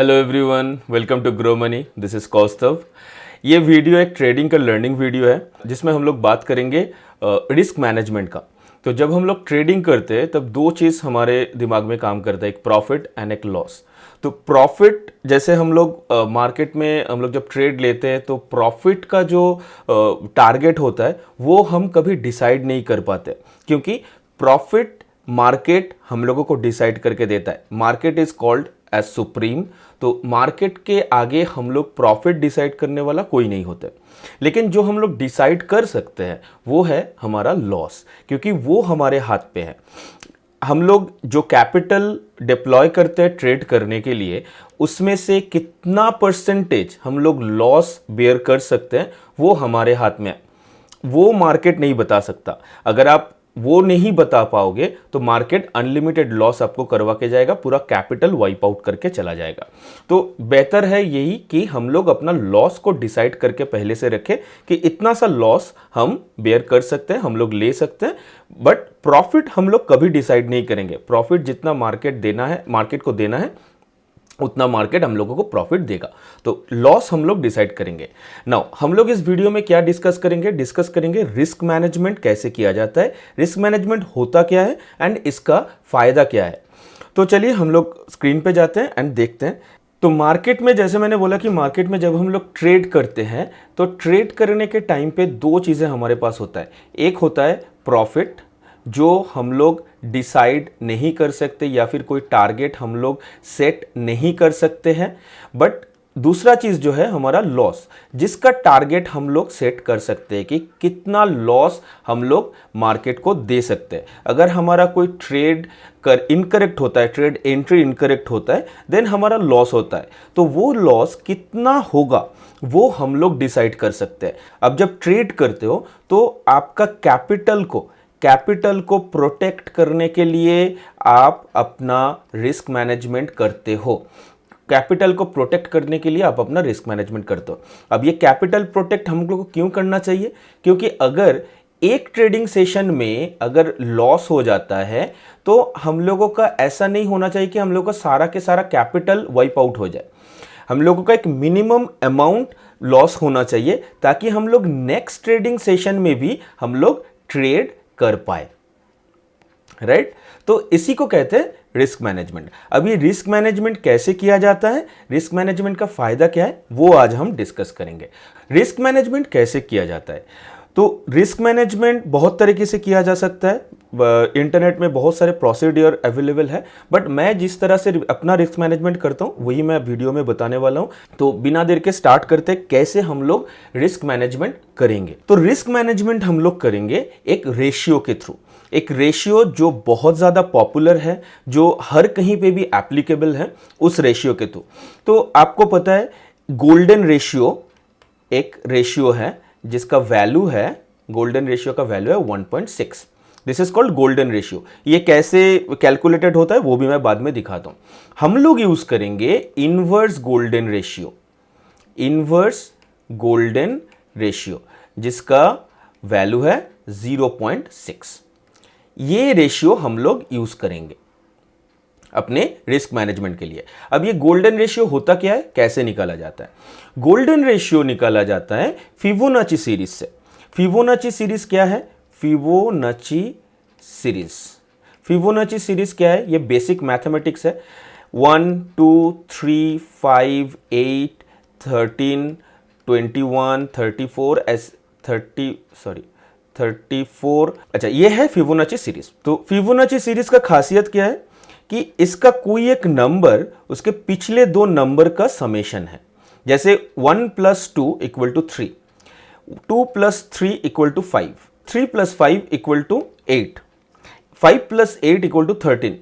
Hello everyone, welcome to Grow Money. This is Kaustav. ये video एक trading का learning video है जिसमें हम लोग बात करेंगे रिस्क मैनेजमेंट का। तो जब हम लोग ट्रेडिंग करते हैं तब दो चीज़ हमारे दिमाग में काम करता है, एक प्रॉफिट एंड एक लॉस। तो प्रॉफिट जैसे हम लोग मार्केट में हम लोग जब ट्रेड लेते हैं तो प्रॉफिट का जो टारगेट होता है वो हम कभी डिसाइड नहीं कर पाते, क्योंकि प्रॉफिट मार्केट हम लोगों को डिसाइड करके देता है। Market is called as supreme. तो मार्केट के आगे हम लोग प्रॉफिट डिसाइड करने वाला कोई नहीं होता। लेकिन जो हम लोग डिसाइड कर सकते हैं वो है हमारा लॉस, क्योंकि वो हमारे हाथ पे है। हम लोग जो कैपिटल डिप्लॉय करते हैं ट्रेड करने के लिए, उसमें से कितना परसेंटेज हम लोग लॉस बेयर कर सकते हैं वो हमारे हाथ में है। वो मार्केट नहीं बता सकता। अगर आप वो नहीं बता पाओगे तो मार्केट अनलिमिटेड लॉस आपको करवा के जाएगा, पूरा कैपिटल वाइप आउट करके चला जाएगा। तो बेहतर है यही कि हम लोग अपना लॉस को डिसाइड करके पहले से रखें कि इतना सा लॉस हम बेयर कर सकते हैं, हम लोग ले सकते हैं। बट प्रॉफिट हम लोग कभी डिसाइड नहीं करेंगे। प्रॉफिट जितना मार्केट को देना है उतना मार्केट हम लोगों को प्रॉफिट देगा। तो लॉस हम लोग डिसाइड करेंगे। नाउ हम लोग इस वीडियो में क्या डिस्कस करेंगे रिस्क मैनेजमेंट कैसे किया जाता है, रिस्क मैनेजमेंट होता क्या है एंड इसका फायदा क्या है। तो चलिए हम लोग स्क्रीन पे जाते हैं एंड देखते हैं। तो मार्केट में जैसे मैंने बोला कि मार्केट में जब हम लोग ट्रेड करते हैं तो ट्रेड करने के टाइम पे दो चीज़ें हमारे पास होता है। एक होता है प्रॉफिट, जो हम लोग डिसाइड नहीं कर सकते या फिर कोई टारगेट हम लोग सेट नहीं कर सकते हैं। बट दूसरा चीज़ जो है हमारा लॉस, जिसका टारगेट हम लोग सेट कर सकते हैं कि कितना लॉस हम लोग मार्केट को दे सकते हैं। अगर हमारा कोई ट्रेड इनकरेक्ट होता है, ट्रेड एंट्री इनकरेक्ट होता है, देन हमारा लॉस होता है। तो वो लॉस कितना होगा वो हम लोग डिसाइड कर सकते हैं। अब जब ट्रेड करते हो तो आपका कैपिटल को प्रोटेक्ट करने के लिए आप अपना रिस्क मैनेजमेंट करते हो। कैपिटल को प्रोटेक्ट करने के लिए आप अपना रिस्क मैनेजमेंट करते हो। अब ये कैपिटल प्रोटेक्ट हम लोग को क्यों करना चाहिए? क्योंकि अगर एक ट्रेडिंग सेशन में अगर लॉस हो जाता है तो हम लोगों का ऐसा नहीं होना चाहिए कि हम लोग का सारा के सारा कैपिटल वाइप आउट हो जाए। हम लोगों का एक मिनिमम अमाउंट लॉस होना चाहिए ताकि हम लोग नेक्स्ट ट्रेडिंग सेशन में भी हम लोग ट्रेड कर पाए। राइट? तो इसी को कहते हैं रिस्क मैनेजमेंट। अब ये रिस्क मैनेजमेंट कैसे किया जाता है, रिस्क मैनेजमेंट का फायदा क्या है, वो आज हम डिस्कस करेंगे। रिस्क मैनेजमेंट कैसे किया जाता है? तो रिस्क मैनेजमेंट बहुत तरीके से किया जा सकता है। इंटरनेट में बहुत सारे प्रोसीड्यूर अवेलेबल है, बट मैं जिस तरह से अपना रिस्क मैनेजमेंट करता हूँ वही मैं वीडियो में बताने वाला हूँ। तो बिना देर के स्टार्ट करते हैं कैसे हम लोग रिस्क मैनेजमेंट करेंगे। तो रिस्क मैनेजमेंट हम लोग करेंगे एक रेशियो के थ्रू। एक रेशियो जो बहुत ज़्यादा पॉपुलर है, जो हर कहीं पे भी एप्लीकेबल है, उस रेशियो के थ्रू। तो आपको पता है गोल्डन रेशियो एक रेशियो है जिसका वैल्यू है, गोल्डन रेशियो का वैल्यू है 1.6। This is called golden ratio. ये कैसे कैलकुलेटेड होता है वो भी मैं बाद में दिखाता हूं। हम लोग यूज करेंगे inverse golden ratio, inverse golden ratio जिसका वैल्यू है 0.6। ये रेशियो हम लोग यूज करेंगे अपने रिस्क मैनेजमेंट के लिए। अब ये गोल्डन रेशियो होता क्या है, कैसे निकाला जाता है? गोल्डन रेशियो निकाला जाता है फिबोनाची सीरीज से। फिबोनाची सीरीज क्या है? फिबोनाची सीरीज क्या है? ये बेसिक मैथमेटिक्स है। 1 2 3 5 8 13 21 34 अच्छा, ये है फिबोनाची सीरीज। तो फिबोनाची सीरीज का खासियत क्या है कि इसका कोई एक नंबर उसके पिछले दो नंबर का समेशन है। जैसे 1 + 2 = 3, 2 + 3 = 5, 3 + 5 = 8, 5 + 8 = 13,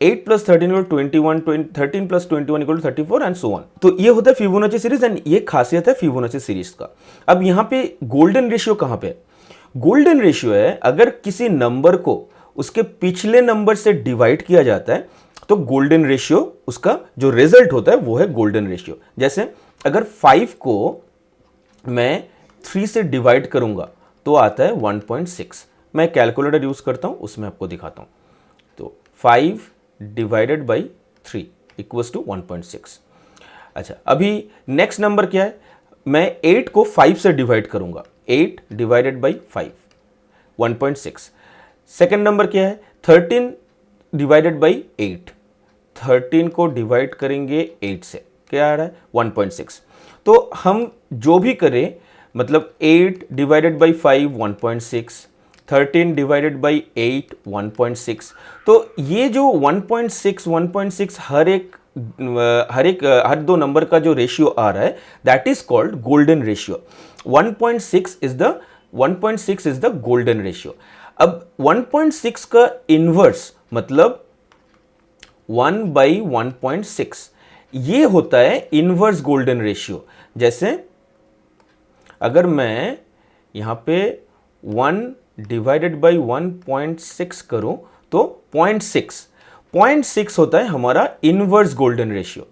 8 + 13 = 21, 13 + 21 = 34 एंड सो ऑन। तो ये होता है फिबोनाची सीरीज एंड ये खासियत है फिबोनाची सीरीज का। अब यहां पे गोल्डन रेशियो कहां पे है? गोल्डन रेशियो है अगर किसी नंबर को उसके पिछले नंबर से डिवाइड किया जाता है तो गोल्डन रेशियो, उसका जो रिजल्ट होता है वो है गोल्डन रेशियो। जैसे अगर 5 को मैं 3 से डिवाइड करूंगा तो आता है 1.6। मैं कैलकुलेटर यूज करता हूं, उसमें आपको दिखाता हूं। तो 5 / 3 = 1.6। अच्छा, अभी नेक्स्ट नंबर क्या है, मैं 8 को 5 से डिवाइड करूंगा, 8 डिवाइडेड बाई 5, 1.6। सेकेंड नंबर क्या है, 13 डिवाइडेड बाई 8, 13 को डिवाइड करेंगे 8 से, क्या आ रहा है, 1.6। तो हम जो भी करें, मतलब 8 डिवाइडेड बाई 5 1.6, 13 डिवाइडेड बाई 8 1.6। तो ये जो 1.6 हर दो नंबर का जो रेशियो आ रहा है, that is called golden ratio. 1.6 is the golden ratio. अब 1.6 का इनवर्स मतलब 1/1.6, ये होता है इनवर्स गोल्डन रेशियो। जैसे अगर मैं यहां पे 1 डिवाइडेड बाई 1.6 करूं तो 0.6 होता है हमारा इनवर्स गोल्डन रेशियो।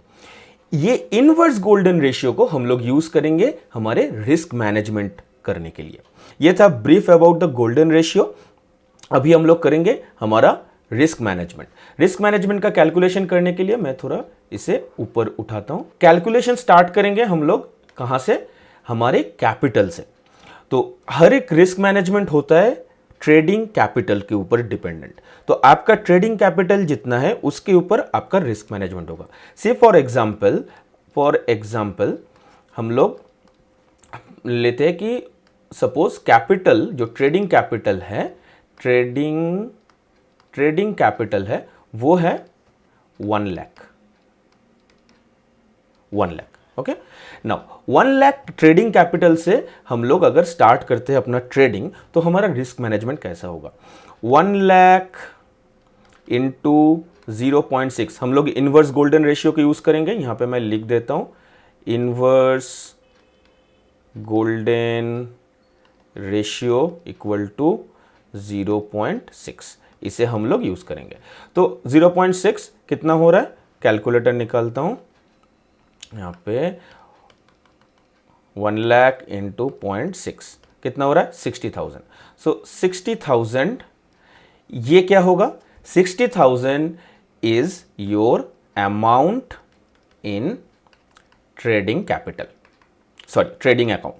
ये इनवर्स गोल्डन रेशियो को हम लोग यूज करेंगे हमारे रिस्क मैनेजमेंट करने के लिए। ये था brief about the golden ratio. अभी हम लोग करेंगे हमारा रिस्क मैनेजमेंट। रिस्क मैनेजमेंट का कैलकुलेशन करने के लिए मैं थोड़ा इसे ऊपर उठाता हूं। कैलकुलेशन स्टार्ट करेंगे हम लोग कहां से, हमारे कैपिटल से। तो हर एक रिस्क मैनेजमेंट होता है ट्रेडिंग कैपिटल के ऊपर डिपेंडेंट। तो आपका ट्रेडिंग कैपिटल जितना है उसके ऊपर आपका रिस्क मैनेजमेंट होगा। से फॉर एग्जांपल हम लोग लेते हैं कि सपोज कैपिटल, जो ट्रेडिंग कैपिटल है वो है 1 lakh. Okay, now 1 lakh trading capital से हम लोग अगर स्टार्ट करते हैं अपना ट्रेडिंग, तो हमारा रिस्क मैनेजमेंट कैसा होगा, 1 लाख इंटू 0.6, हम लोग इनवर्स गोल्डन रेशियो को यूज करेंगे। यहां पे मैं लिख देता हूं inverse golden ratio equal to 0.6, इसे हम लोग यूज करेंगे। तो 0.6 कितना हो रहा है, कैलकुलेटर निकालता हूं यहां पे, 1 लाख इंटू 0.6 कितना हो रहा है, 60,000। सो 60,000 ये क्या होगा, 60,000 is your amount in trading capital, sorry trading account.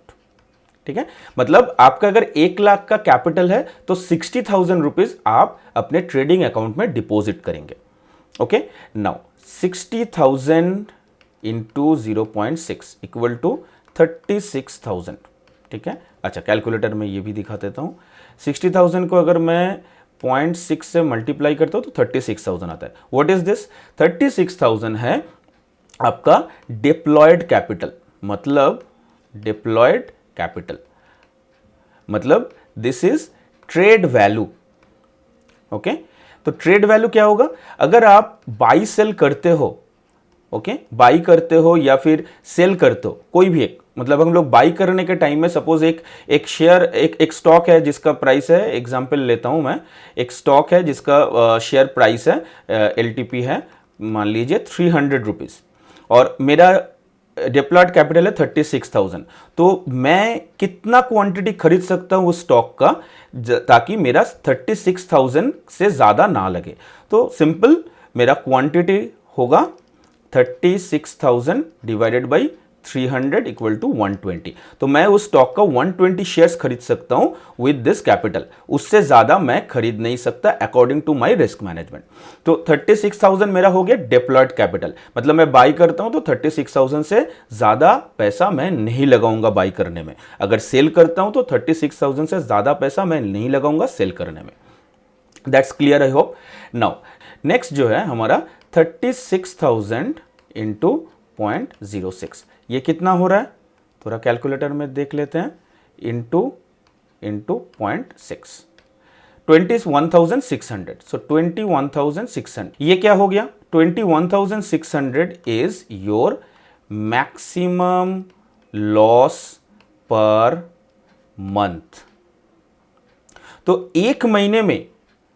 ठीक है, मतलब आपका अगर 1 लाख का कैपिटल है तो 60,000 रुपीज आप अपने ट्रेडिंग अकाउंट में डिपॉजिट करेंगे। Okay, now 60,000 into 0.6 equal to 36,000। ठीक है, अच्छा कैलकुलेटर में ये भी दिखा देता हूं। 60,000 को अगर मैं 0.6 से मल्टीप्लाई करता हूं तो 36,000 आता है। व्हाट इज दिस, 36,000 है आपका डिप्लॉयड कैपिटल, मतलब डिप्लॉयड कैपिटल मतलब this is trade value. Okay, तो ट्रेड वैल्यू क्या होगा, अगर आप बाई सेल करते हो, ओके, बाई करते हो या फिर सेल करते हो, कोई भी एक, मतलब हम लोग बाई करने के टाइम में सपोज एक शेयर, एक स्टॉक है जिसका प्राइस है, एग्जांपल लेता हूं मैं, एक स्टॉक है जिसका शेयर प्राइस है LTP है मान लीजिए 300 रुपीज, और मेरा डिप्लॉयड कैपिटल है 36,000। तो मैं कितना क्वांटिटी खरीद सकता हूं उस स्टॉक का ताकि मेरा 36,000 से ज्यादा ना लगे। तो सिंपल, मेरा क्वांटिटी होगा 36,000 डिवाइडेड बाई 300 इक्वल टू 120। तो मैं उस स्टॉक का 120 शेयर्स खरीद सकता हूं विद दिस कैपिटल, उससे ज्यादा मैं खरीद नहीं सकता according to my risk management. तो 36,000 मेरा हो गया डिप्लॉयड कैपिटल, मतलब मैं बाई करता हूं तो 36,000 से ज्यादा पैसा मैं नहीं लगाऊंगा बाई करने में। अगर सेल करता हूं तो 36,000 से ज्यादा पैसा मैं नहीं लगाऊंगा सेल करने में। That's clear I hope. Now next जो है हमारा 36,000 इंटू 0.06, ये कितना हो रहा है, थोड़ा कैलकुलेटर में देख लेते हैं, इंटू 0.6, 21,600। सो 21,600 ये क्या हो गया, 21,600 is your maximum loss per month. तो एक महीने में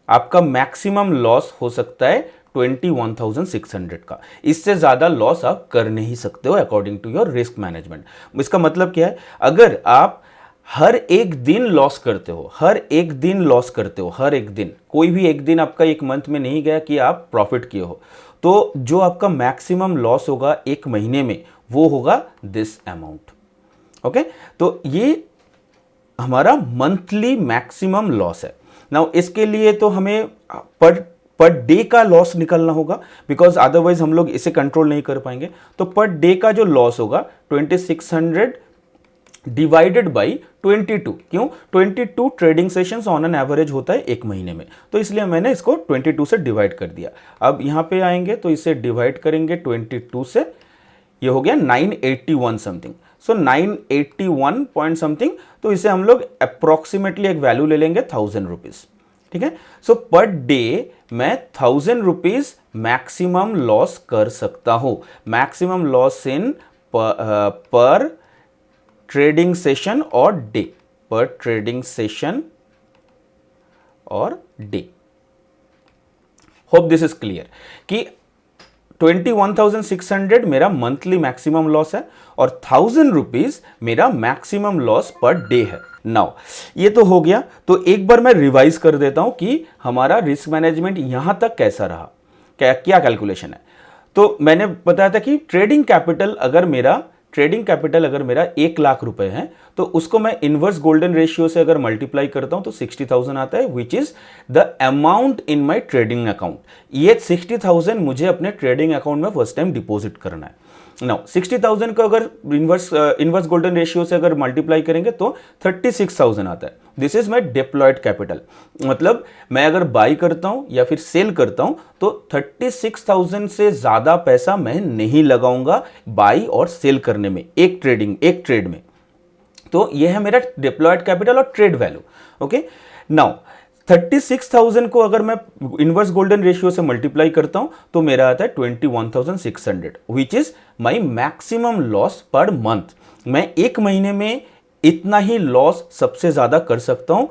आपका मैक्सिमम लॉस हो सकता है 21,600 का, इससे ज्यादा लॉस आप कर नहीं सकते हो according to your risk management. इसका मतलब क्या है, अगर आप हर एक दिन लॉस करते हो, हर एक दिन, कोई भी एक दिन आपका एक मंथ में नहीं गया कि आप प्रॉफिट किए हो, तो जो आपका मैक्सिमम लॉस होगा एक महीने में वो होगा दिस अमाउंट। ओके, तो ये हमारा मंथली मैक्सिमम लॉस है। नाउ इसके लिए तो हमें पर डे का लॉस निकालना होगा, बिकॉज अदरवाइज हम लोग इसे कंट्रोल नहीं कर पाएंगे। तो पर डे का जो लॉस होगा 2600 डिवाइडेड बाई 22। क्यों? 22 trading sessions on an average होता है एक महीने में, तो इसलिए मैंने इसको 22 से डिवाइड कर दिया। अब यहां पे आएंगे तो इसे डिवाइड करेंगे 22 से, ये हो गया 981 समथिंग। सो 981 पॉइंट समथिंग, तो इसे हम लोग अप्रोक्सीमेटली एक वैल्यू ले लेंगे 1000 रुपीज। ठीक है, सो पर डे मैं 1000 रुपीज मैक्सिमम लॉस कर सकता हूं। मैक्सिमम लॉस इन पर ट्रेडिंग सेशन और डे, पर ट्रेडिंग सेशन और day. Hope this is clear कि 21,600 मेरा मंथली मैक्सिमम लॉस है और 1000 रुपीज मेरा मैक्सिमम लॉस पर डे है। नाउ ये तो हो गया, तो एक बार मैं रिवाइज कर देता हूं कि हमारा रिस्क मैनेजमेंट यहां तक कैसा रहा, क्या कैलकुलेशन है। तो मैंने बताया था कि ट्रेडिंग कैपिटल अगर मेरा 1 लाख रुपए है तो उसको मैं इनवर्स गोल्डन रेशियो से अगर मल्टीप्लाई करता हूं तो 60,000 आता है, which is the amount in my trading account. ये 60,000 मुझे अपने ट्रेडिंग अकाउंट में फर्स्ट टाइम डिपॉजिट करना है। नाउ 60,000 को अगर इनवर्स गोल्डन रेशियो से अगर मल्टीप्लाई करेंगे तो 36,000 आता है। This is my deployed capital. मतलब मैं अगर बाई करता हूं या फिर सेल करता हूं तो 36,000 से ज्यादा पैसा मैं नहीं लगाऊंगा बाई और सेल करने में, एक ट्रेड में। तो यह है मेरा डिप्लॉयड कैपिटल और ट्रेड वैल्यू। ओके, नाउ 36,000 को अगर मैं इनवर्स गोल्डन रेशियो से मल्टीप्लाई करता हूं तो मेरा आता है 21,600, which is my maximum loss per month. मैं एक महीने में इतना ही लॉस सबसे ज्यादा कर सकता हूं,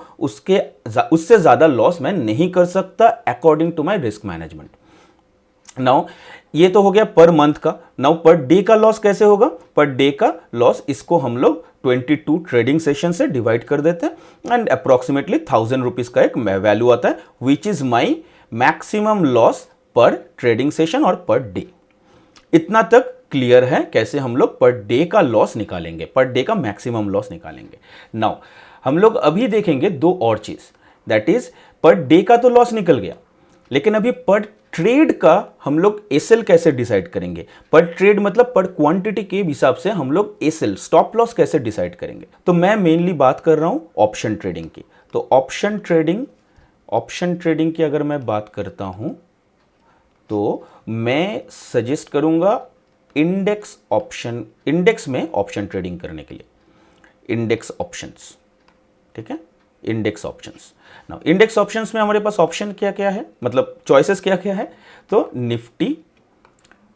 उससे ज्यादा लॉस मैं नहीं कर सकता according to my risk management. Now ये तो हो गया पर मंथ का। नाउ पर डे का लॉस कैसे होगा? पर डे का लॉस इसको हम लोग 22 ट्रेडिंग सेशन से डिवाइड कर देते हैं एंड अप्रोक्सीमेटली 1000 रुपीज का एक वैल्यू आता है, which is my maximum loss पर ट्रेडिंग सेशन और पर डे। इतना तक क्लियर है कैसे हम लोग पर डे का लॉस निकालेंगे, पर डे का मैक्सिमम लॉस निकालेंगे। नाउ हम लोग अभी देखेंगे दो और चीज, दैट इज पर डे का तो लॉस निकल गया, लेकिन अभी पर ट्रेड का हम लोग एसएल कैसे डिसाइड करेंगे। पर ट्रेड मतलब पर क्वांटिटी के हिसाब से हम लोग एसएल स्टॉप लॉस कैसे डिसाइड करेंगे। तो मैं मेनली बात कर रहा हूं ऑप्शन ट्रेडिंग की। तो ऑप्शन ट्रेडिंग की अगर मैं बात करता हूं तो मैं सजेस्ट करूंगा इंडेक्स में ऑप्शन ट्रेडिंग करने के लिए, इंडेक्स ऑप्शंस। ठीक है, index options. Now index options में हमारे पास ऑप्शन क्या क्या है, मतलब चॉइसेस क्या क्या है। तो Nifty,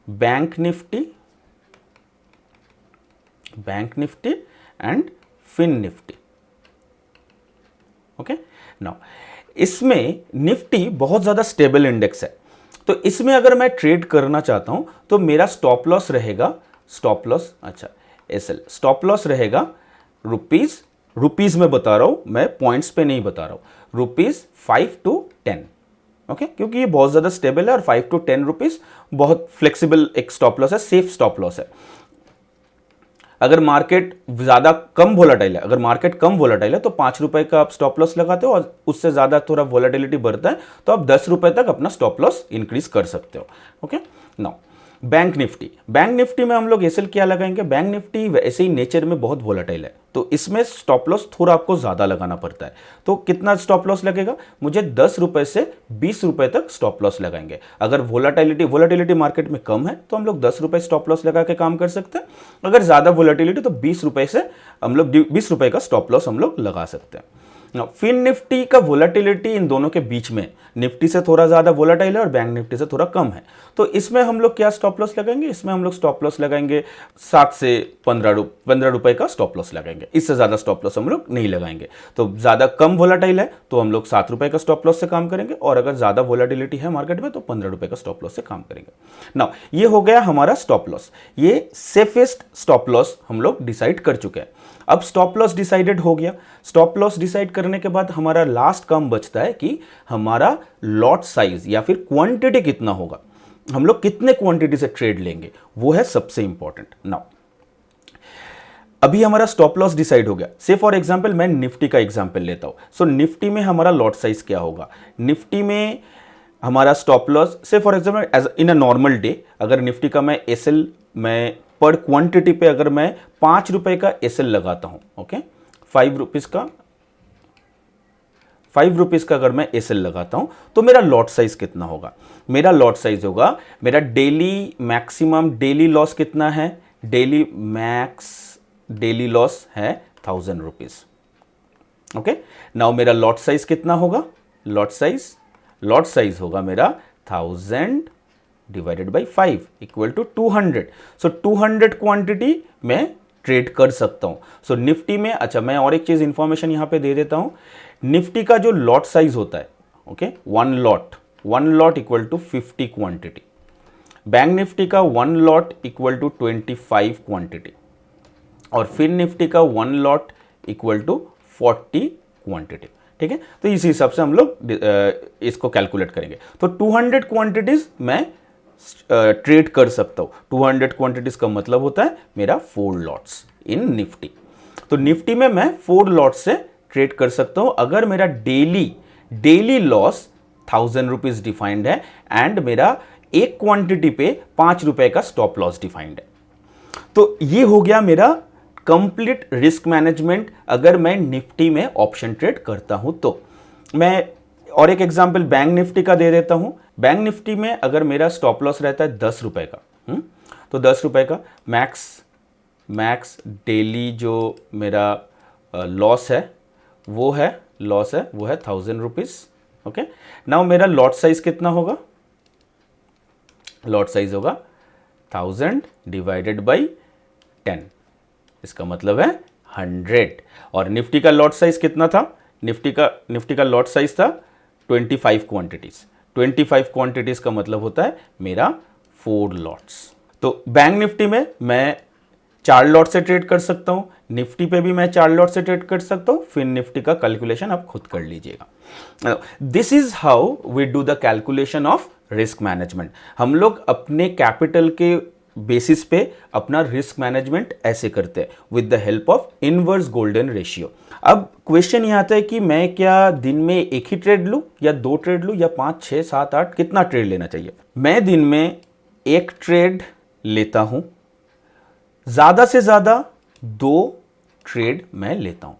bank Nifty and Fin Nifty. Okay, now इसमें निफ्टी बहुत ज्यादा स्टेबल इंडेक्स है, तो इसमें अगर मैं ट्रेड करना चाहता हूं तो मेरा स्टॉप लॉस रहेगा, एसएल स्टॉप लॉस रहेगा रुपीज में बता रहा हूं मैं, पॉइंट्स पे नहीं बता रहा हूं, ₹5 to 10। ओके, क्योंकि ये बहुत ज्यादा स्टेबल है और 5 to 10 रुपीज बहुत फ्लेक्सिबल एक स्टॉप लॉस है, सेफ स्टॉप लॉस है। अगर मार्केट ज्यादा कम वोलेटाइल है, तो 5 रुपए का आप स्टॉप लॉस लगाते हो और उससे ज्यादा थोड़ा वोलेटिलिटी बढ़ता है तो आप 10 रुपए तक अपना स्टॉप लॉस इंक्रीज कर सकते हो। ओके, नाउ बैंक निफ्टी में हम लोग एसएल क्या लगाएंगे। बैंक निफ्टी वैसे ही नेचर में बहुत वोलेटाइल है, तो इसमें स्टॉप लॉस थोड़ा आपको ज्यादा लगाना पड़ता है। तो कितना स्टॉप लॉस लगेगा? मुझे 10 रुपए से 20 रुपए तक स्टॉप लॉस लगाएंगे। अगर वोलेटिलिटी मार्केट में कम है तो हम लोग 10 रुपए स्टॉप लॉस लगा के काम कर सकते हैं। अगर ज्यादा वोलेटिलिटी तो 20 रुपए से हम लोग 20 रुपए का स्टॉप लॉस हम लोग लगा सकते हैं। फिन निफ्टी का वोलेटिलिटी इन दोनों के बीच में, निफ्टी से थोड़ा ज्यादा वोलेटाइल है और बैंक निफ्टी से थोड़ा कम है, तो इसमें हम लोग क्या स्टॉप लॉस लगाएंगे? इसमें हम लोग स्टॉप लॉस लगाएंगे 7 से 15 रुपए का स्टॉप लॉस लगाएंगे, इससे ज्यादा स्टॉप लॉस हम लोग नहीं लगाएंगे। तो ज्यादा कम वोलेटाइल है तो हम लोग 7 रुपए का स्टॉप लॉस से काम करेंगे, और अगर ज्यादा वोलेटिलिटी है मार्केट में तो 15 रुपए का स्टॉप लॉस से काम करेंगे। नाउ ये हो गया हमारा स्टॉप लॉस, ये सेफेस्ट स्टॉप लॉस हम लोग डिसाइड कर चुके हैं। अब स्टॉप लॉस डिसाइडेड हो गया। स्टॉप लॉस डिसाइड करने के बाद हमारा लास्ट काम बचता है कि हमारा लॉट साइज या फिर क्वांटिटी कितना होगा। हम लोग कितने क्वांटिटी से ट्रेड लेंगे, वो है सबसे इंपॉर्टेंट। नाउ अभी हमारा स्टॉप लॉस डिसाइड हो गया। से फॉर एग्जांपल मैं निफ्टी का एग्जांपल लेता हूं। सो निफ्टी में हमारा लॉट साइज क्या होगा, निफ्टी में हमारा स्टॉप लॉस, से for example as in a normal day, अगर निफ्टी का मैं एसएल, मैं पर क्वांटिटी पे अगर मैं 5 रुपए का एसएल लगाता हूं, ओके, 5 रुपीज का अगर मैं एसएल लगाता हूं, तो मेरा लॉट साइज कितना होगा, मेरा लॉट साइज होगा, मेरा डेली मैक्सिमम डेली लॉस कितना है, डेली लॉस है 1000 रुपीज। ओके, नाउ मेरा लॉट साइज कितना होगा, लॉट साइज होगा मेरा 1000 divided by 5 equal to 200। So 200 quantity मैं ट्रेड कर सकता हूं। सो निफ्टी में, अच्छा मैं और एक चीज इंफॉर्मेशन यहां पे दे देता हूं, निफ्टी का जो लॉट साइज होता है, okay, one lot equal to 50 quantity, bank Nifty का one lot equal to 25 quantity, और फिर निफ्टी का one lot equal to 40 quantity. ठीक है, तो इस हिसाब से हम लोग इसको कैलकुलेट करेंगे। तो 200 क्वांटिटीज मैं ट्रेड कर सकता हूं। 200 क्वांटिटीज का मतलब होता है मेरा 4 लॉट्स इन निफ्टी। तो निफ्टी में मैं 4 लॉट्स से ट्रेड कर सकता हूं अगर मेरा डेली लॉस 1000 रुपीज डिफाइंड है एंड मेरा एक क्वांटिटी पे 5 रुपए का स्टॉप लॉस डिफाइंड है। तो ये हो गया मेरा कंप्लीट रिस्क मैनेजमेंट अगर मैं निफ्टी में ऑप्शन ट्रेड करता हूं तो। मैं और एक एग्जांपल बैंक निफ्टी का दे देता हूं। बैंक निफ्टी में अगर मेरा स्टॉप लॉस रहता है 10 रुपए का, तो 10 रुपए का मैक्स डेली जो मेरा लॉस है वो है 1000 रुपीज। ओके, नाउ मेरा लॉट साइज कितना होगा, लॉट साइज होगा 1000 डिवाइडेड बाई 10, इसका मतलब है 100। और निफ्टी का लॉट साइज कितना था, निफ्टी का लॉट साइज था 25 क्वांटिटीज। 25 क्वांटिटीज का मतलब होता है मेरा 4 लॉट्स। तो बैंक निफ्टी में मैं 4 लॉट से ट्रेड कर सकता हूं, निफ्टी पे भी मैं 4 लॉट से ट्रेड कर सकता हूं। फिर निफ्टी का कैलकुलेशन आप खुद कर लीजिएगा। This is how we do the calculation of risk management. हम लोग अपने कैपिटल के बेसिस पे अपना रिस्क मैनेजमेंट ऐसे करते हैं with the help of inverse golden ratio. अब क्वेश्चन ये आता है कि मैं क्या दिन में एक ही ट्रेड लूं या 2 ट्रेड लूं या 5, 6, 7, 8, कितना ट्रेड लेना चाहिए? मैं दिन में एक ट्रेड लेता हूं, ज्यादा से ज्यादा 2 ट्रेड मैं लेता हूं,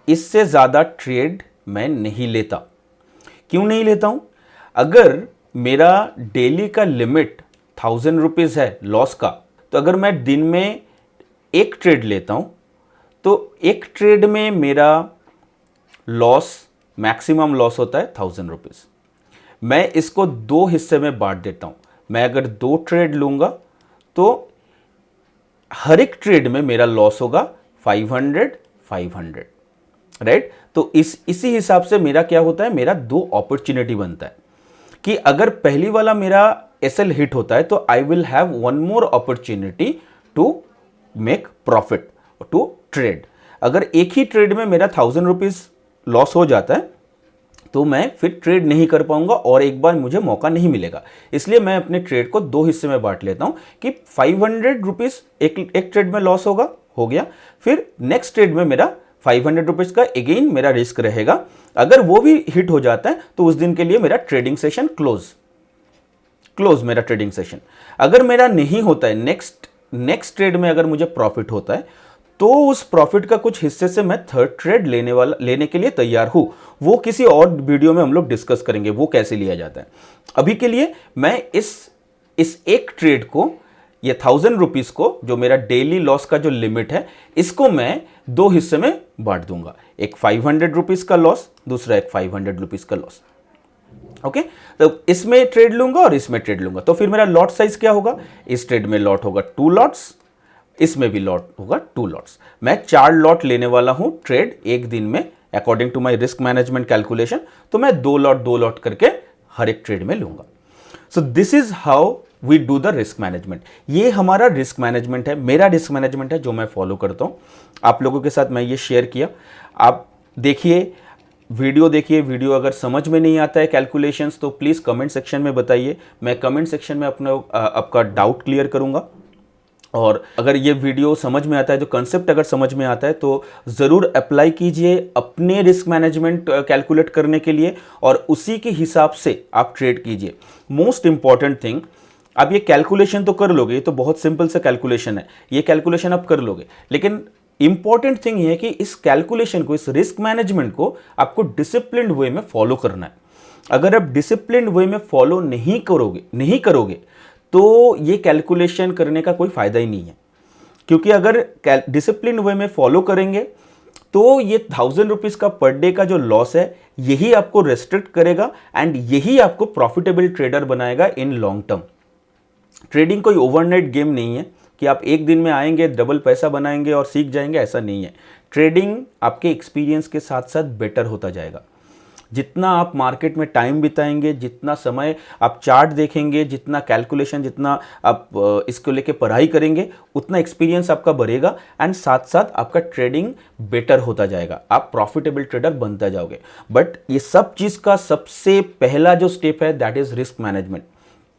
इससे ज्यादा ट्रेड मैं नहीं लेता। क्यों नहीं लेता हूं? अगर मेरा डेली का लिमिट 1000 रुपीज है लॉस का, तो अगर मैं दिन में एक ट्रेड लेता हूं तो एक ट्रेड में मेरा लॉस, मैक्सिमम लॉस होता है 1000 रुपीज। मैं इसको 2 हिस्से में बांट देता हूं। मैं अगर 2 ट्रेड लूंगा तो हर एक ट्रेड में मेरा लॉस होगा 500, राइट। तो इसी हिसाब से मेरा क्या होता है, मेरा 2 अपॉर्चुनिटी बनता है कि अगर पहली वाला मेरा एसएल हिट होता है तो I will have one more opportunity to make profit, to trade. अगर एक ही ट्रेड में मेरा 1000 रुपीज लॉस हो जाता है तो मैं फिर ट्रेड नहीं कर पाऊंगा और एक बार मुझे मौका नहीं मिलेगा। इसलिए मैं अपने ट्रेड को 2 हिस्से में बांट लेता हूं कि 500 रुपीज एक ट्रेड में लॉस हो गया, फिर नेक्स्ट ट्रेड में मेरा 500 रुपीज का अगेन मेरा रिस्क रहेगा। अगर वो भी हिट हो जाता है तो उस दिन के लिए मेरा ट्रेडिंग सेशन क्लोज मेरा ट्रेडिंग सेशन। अगर मेरा नहीं होता है, नेक्स्ट ट्रेड में अगर मुझे प्रॉफिट होता है तो उस प्रॉफिट का कुछ हिस्से से मैं थर्ड ट्रेड लेने के लिए तैयार हूं। वो किसी और वीडियो में हम लोग डिस्कस करेंगे वो कैसे लिया जाता है। अभी के लिए मैं इस एक ट्रेड को, ये 1000 रुपीज को, जो मेरा डेली लॉस का जो लिमिट है, इसको मैं 2 हिस्से में बांट दूंगा। एक 500 रुपीज का लॉस, दूसरा एक 500 रुपीज का लॉस। ओके, तो इसमें ट्रेड लूंगा और इसमें ट्रेड लूंगा। तो फिर मेरा लॉट साइज क्या होगा, इस ट्रेड में लॉट होगा 2 लॉट्स, इसमें भी लॉट होगा 2 लॉट्स। मैं 4 लॉट लेने वाला हूं ट्रेड एक दिन में according to my risk management calculation. तो मैं 2 लॉट करके हर एक ट्रेड में लूंगा। So this is how we do the risk management. ये हमारा रिस्क मैनेजमेंट है, मेरा रिस्क मैनेजमेंट है जो मैं फॉलो करता हूं। आप लोगों के साथ मैं ये शेयर किया। आप देखिए, वीडियो देखिए, वीडियो अगर समझ में नहीं आता है कैलकुलेशंस तो प्लीज़ कमेंट सेक्शन में बताइए, मैं कमेंट सेक्शन में आपका डाउट क्लियर करूँगा। और अगर ये वीडियो समझ में आता है, जो कंसेप्ट अगर समझ में आता है तो ज़रूर अप्लाई कीजिए अपने रिस्क मैनेजमेंट कैलकुलेट करने के लिए और उसी के हिसाब से आप ट्रेड कीजिए। मोस्ट इंपॉर्टेंट थिंग, आप ये कैलकुलेशन तो कर लोगे, ये तो बहुत सिंपल सा कैलकुलेशन है, ये कैलकुलेशन आप कर लोगे, लेकिन इंपॉर्टेंट थिंग ये है कि इस कैलकुलेशन को, इस रिस्क मैनेजमेंट को आपको डिसिप्लिन्ड वे में फॉलो करना है। अगर आप डिसिप्लिन्ड वे में फॉलो नहीं करोगे तो ये कैलकुलेशन करने का कोई फायदा ही नहीं है। क्योंकि अगर डिसिप्लिन वे में फॉलो करेंगे तो ये 1000 रुपीज का पर डे का जो लॉस है यही आपको रेस्ट्रिक्ट करेगा एंड यही आपको प्रॉफिटेबल ट्रेडर बनाएगा इन लॉन्ग टर्म। ट्रेडिंग कोई ओवरनाइट गेम नहीं है कि आप एक दिन में आएंगे, डबल पैसा बनाएंगे और सीख जाएंगे, ऐसा नहीं है। ट्रेडिंग आपके एक्सपीरियंस के साथ साथ बेटर होता जाएगा। जितना आप मार्केट में टाइम बिताएंगे, जितना समय आप चार्ट देखेंगे, जितना कैलकुलेशन, जितना आप इसको लेके पढ़ाई करेंगे, उतना एक्सपीरियंस आपका बढ़ेगा एंड साथ साथ आपका ट्रेडिंग बेटर होता जाएगा, आप प्रॉफिटेबल ट्रेडर बनता जाओगे। बट ये सब चीज़ का सबसे पहला जो स्टेप है that is risk management.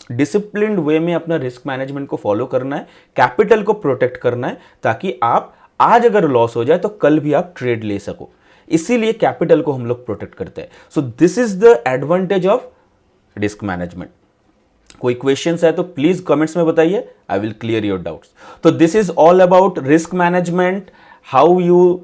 Disciplined way में अपना रिस्क मैनेजमेंट को फॉलो करना है, कैपिटल को प्रोटेक्ट करना है, ताकि आप आज अगर लॉस हो जाए तो कल भी आप ट्रेड ले सको। इसीलिए कैपिटल को हम लोग प्रोटेक्ट करते हैं। So this is the advantage of risk management. कोई क्वेश्चंस है तो प्लीज कमेंट्स में बताइए, I will clear your doubts. तो this is all about risk management, how you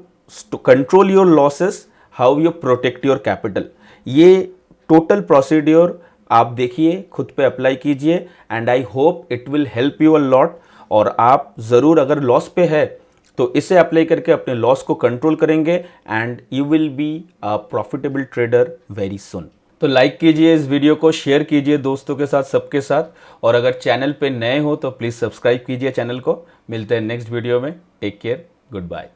control your losses, how you protect your capital. ये total procedure आप देखिए, खुद पे अप्लाई कीजिए and I hope it will help you a lot. और आप ज़रूर अगर लॉस पे है तो इसे अप्लाई करके अपने लॉस को कंट्रोल करेंगे and you will be a profitable trader very soon. तो लाइक कीजिए इस वीडियो को, शेयर कीजिए दोस्तों के साथ, सबके साथ, और अगर चैनल पे नए हो तो प्लीज़ सब्सक्राइब कीजिए चैनल को। मिलते हैं नेक्स्ट वीडियो में। Take care, good bye.